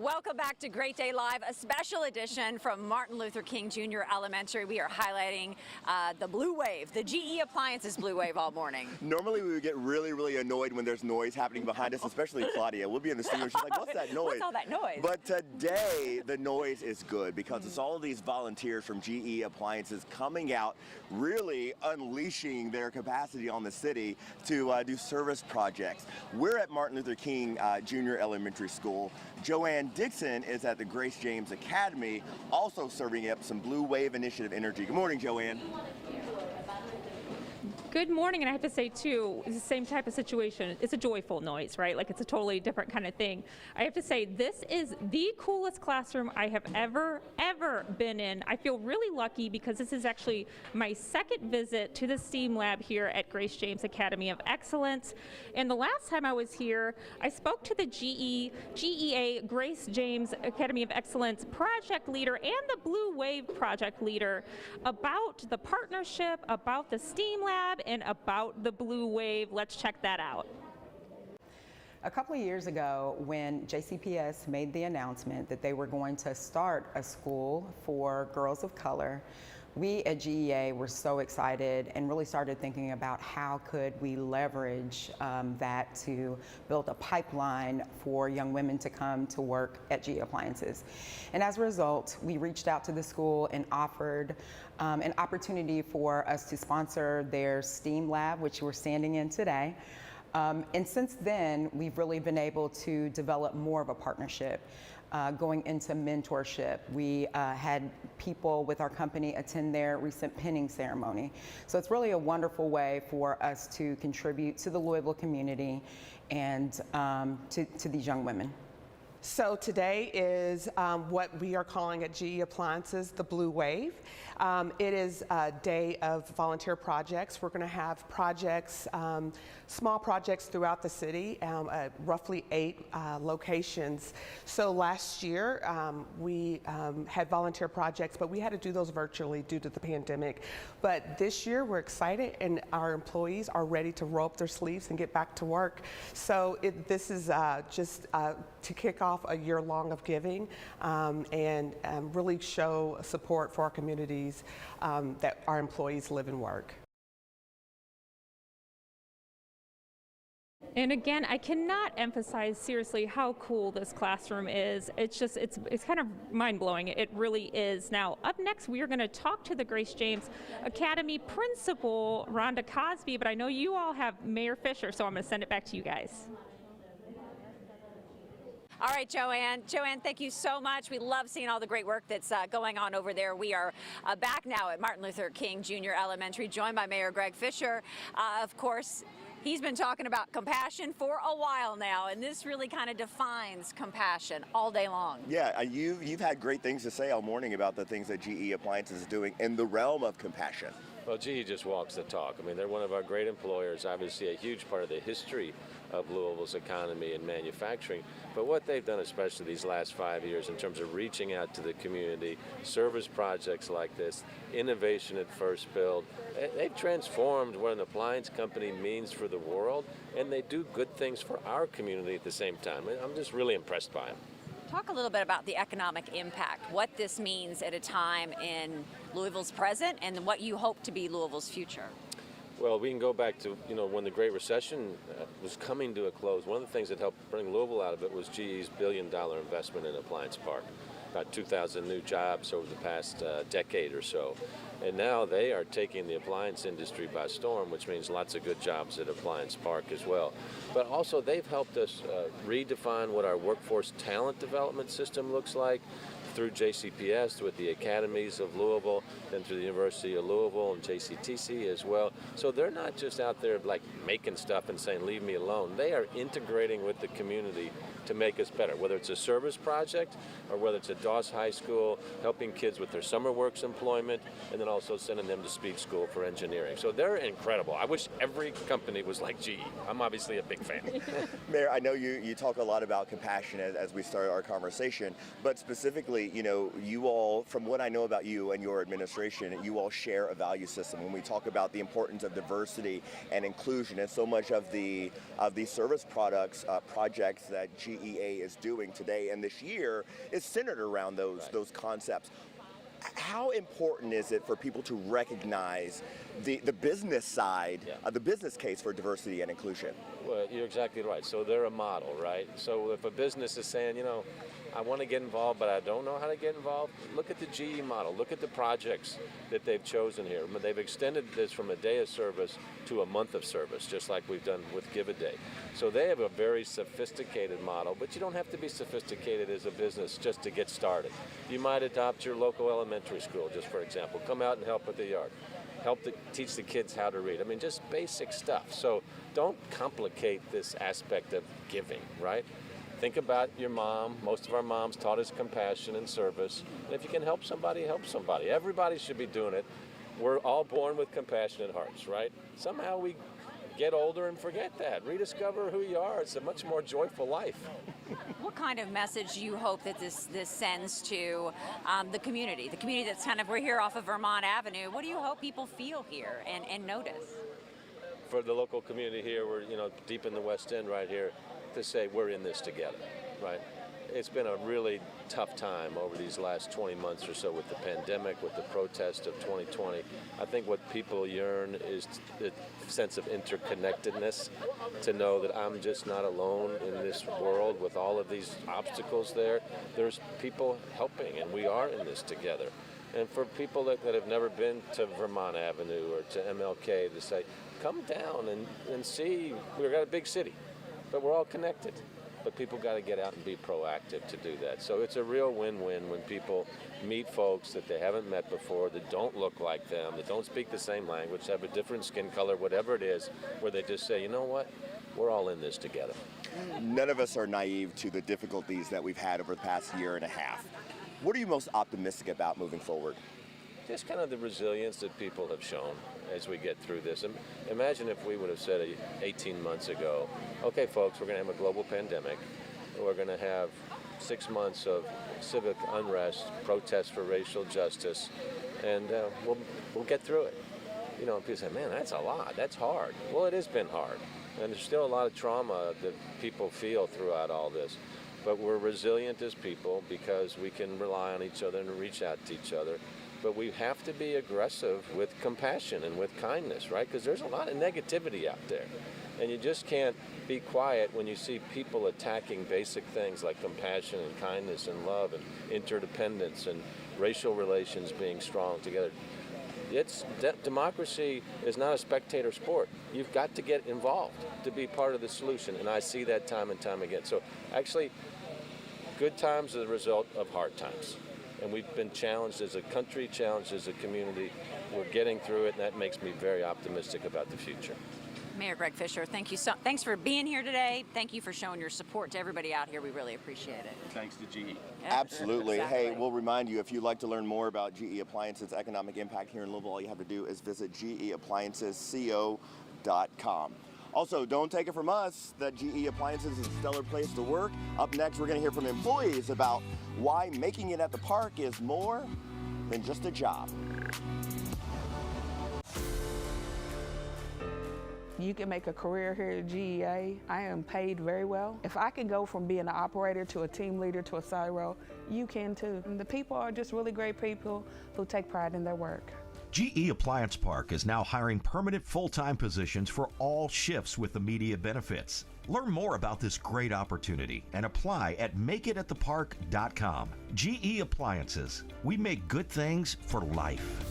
Welcome back to Great Day Live, a special edition from Martin Luther King Jr. Elementary. We are highlighting the blue wave, the GE Appliances blue wave all morning. Normally we would get really annoyed when there's noise happening behind us, especially Claudia. We'll be in the studio, she's like, what's that noise? What's all that noise? But today, the noise is good because it's all of these volunteers from GE Appliances coming out, really unleashing their capacity on the city to do service projects. We're at Martin Luther King Jr. Elementary School. Joanne Dixon is at the Grace James Academy, also serving up some Blue Wave Initiative energy. Good morning, Joanne. Good morning, and I have to say too, it's the same type of situation. It's a joyful noise, right? Like it's a totally different kind of thing. I have to say, this is the coolest classroom I have ever been in. I feel really lucky because this is actually my second visit to the STEAM lab here at Grace James Academy of Excellence. And the last time I was here, I spoke to the GEA Grace James Academy of Excellence project leader and the Blue Wave project leader about the partnership, about the STEAM lab, and about the Blue Wave. Let's check that out. A couple of years ago, when JCPS made the announcement that they were going to start a school for girls of color, we at GEA were so excited and really started thinking about how could we leverage that to build a pipeline for young women to come to work at GE Appliances. And as a result, we reached out to the school and offered an opportunity for us to sponsor their STEAM lab, which we're standing in today. And since then, we've really been able to develop more of a partnership. Going into mentorship. We had people with our company attend their recent pinning ceremony. So it's really a wonderful way for us to contribute to the Louisville community and to these young women. So today is what we are calling at GE Appliances the Blue Wave. It is a day of volunteer projects. We're going to have projects, small projects throughout the city, at roughly 8 locations. So last year we had volunteer projects, but we had to do those virtually due to the pandemic. But this year we're excited and our employees are ready to roll up their sleeves and get back to work. So this is just to kick off a year long of giving and really show support for our communities that our employees live and work. And again, I cannot emphasize seriously how cool this classroom is. It's just, it's kind of mind-blowing. It really is. Now, up next, we are going to talk to the Grace James Academy principal, Rhonda Cosby, but I know you all have Mayor Fischer, so I'm going to send it back to you guys. All right, Joanne. Joanne, thank you so much. We love seeing all the great work that's going on over there. We are back now at Martin Luther King Jr. Elementary, joined by Mayor Greg Fischer. Of course, he's been talking about compassion for a while now, and this really kind of defines compassion all day long. Yeah, you've had great things to say all morning about the things that GE Appliances is doing in the realm of compassion. Well, GE just walks the talk. I mean, they're one of our great employers, obviously a huge part of the history of Louisville's economy and manufacturing. But what they've done, especially these last 5 years, in terms of reaching out to the community, service projects like this, innovation at first build, they've transformed what an appliance company means for the world, and they do good things for our community at the same time. I'm just really impressed by them. Talk a little bit about the economic impact, what this means at a time in Louisville's present and what you hope to be Louisville's future. Well, we can go back to, when the Great Recession was coming to a close. One of the things that helped bring Louisville out of it was GE's billion-dollar investment in Appliance Park. About 2,000 new jobs over the past decade or so. And now they are taking the appliance industry by storm, which means lots of good jobs at Appliance Park as well. But also they've helped us redefine what our workforce talent development system looks like through JCPS with the academies of Louisville, then through the University of Louisville and JCTC as well. So they're not just out there like making stuff and saying, leave me alone. They are integrating with the community to make us better, whether it's a service project or whether it's at Doss High School, helping kids with their summer works employment, and then also sending them to speed school for engineering. So they're incredible. I wish every company was like GE. I'm obviously a big fan. Mayor, I know you talk a lot about compassion as we start our conversation, but specifically obviously, you all, from what I know about you and your administration, you all share a value system. When we talk about the importance of diversity and inclusion, and so much of the service projects that GEA is doing today and this year is centered around those concepts. How important is it for people to recognize the business side, the business case for diversity and inclusion? Well, you're exactly right. So they're a model, right? So if a business is saying, I want to get involved, but I don't know how to get involved, look at the GE model. Look at the projects that they've chosen here. They've extended this from a day of service to a month of service, just like we've done with Give a Day. So they have a very sophisticated model, but you don't have to be sophisticated as a business just to get started. You might adopt your local elementary school, just for example. Come out and help with the yard. Help to teach the kids how to read. I mean, just basic stuff. So don't complicate this aspect of giving, right? Think about your mom. Most of our moms taught us compassion and service. And if you can help somebody, help somebody. Everybody should be doing it. We're all born with compassionate hearts, right? Somehow we get older and forget that. Rediscover who you are. It's a much more joyful life. What kind of message do you hope that this sends to the community that's we're here off of Vermont Avenue? What do you hope people feel here and notice? For the local community here, we're deep in the West End right here, to say we're in this together, right? It's been a really tough time over these last 20 months or so with the pandemic, with the protest of 2020. I think what people yearn is the sense of interconnectedness, to know that I'm just not alone in this world with all of these obstacles there. There's people helping, and we are in this together. And for people that have never been to Vermont Avenue or to MLK, to say, come down and see, we've got a big city, but we're all connected. But people got to get out and be proactive to do that. So it's a real win-win when people meet folks that they haven't met before, that don't look like them, that don't speak the same language, have a different skin color, whatever it is, where they just say, you know what, we're all in this together. None of us are naive to the difficulties that we've had over the past year and a half. What are you most optimistic about moving forward? Just kind of the resilience that people have shown as we get through this. Imagine if we would have said 18 months ago, okay, folks, we're going to have a global pandemic. We're going to have 6 months of civic unrest, protests for racial justice, and we'll get through it. And people say, man, that's a lot. That's hard. Well, it has been hard. And there's still a lot of trauma that people feel throughout all this. But we're resilient as people because we can rely on each other and reach out to each other. But we have to be aggressive with compassion and with kindness, right? Because there's a lot of negativity out there. And you just can't be quiet when you see people attacking basic things like compassion and kindness and love and interdependence and racial relations being strong together. Democracy is not a spectator sport. You've got to get involved to be part of the solution. And I see that time and time again. So actually, good times are the result of hard times. And we've been challenged as a country, challenged as a community. We're getting through it, and that makes me very optimistic about the future. Mayor Greg Fischer, thanks for being here today. Thank you for showing your support to everybody out here. We really appreciate it. Thanks to GE. Absolutely. Exactly. Hey, we'll remind you, if you'd like to learn more about GE Appliances' economic impact here in Louisville, all you have to do is visit geappliancesco.com. Also, don't take it from us that GE Appliances is a stellar place to work. Up next, we're going to hear from employees about why making it at the park is more than just a job. You can make a career here at GEA. I am paid very well. If I can go from being an operator to a team leader to a side role, you can too. And the people are just really great people who take pride in their work. GE Appliance Park is now hiring permanent full-time positions for all shifts with immediate benefits. Learn more about this great opportunity and apply at makeitathepark.com. GE Appliances. We make good things for life.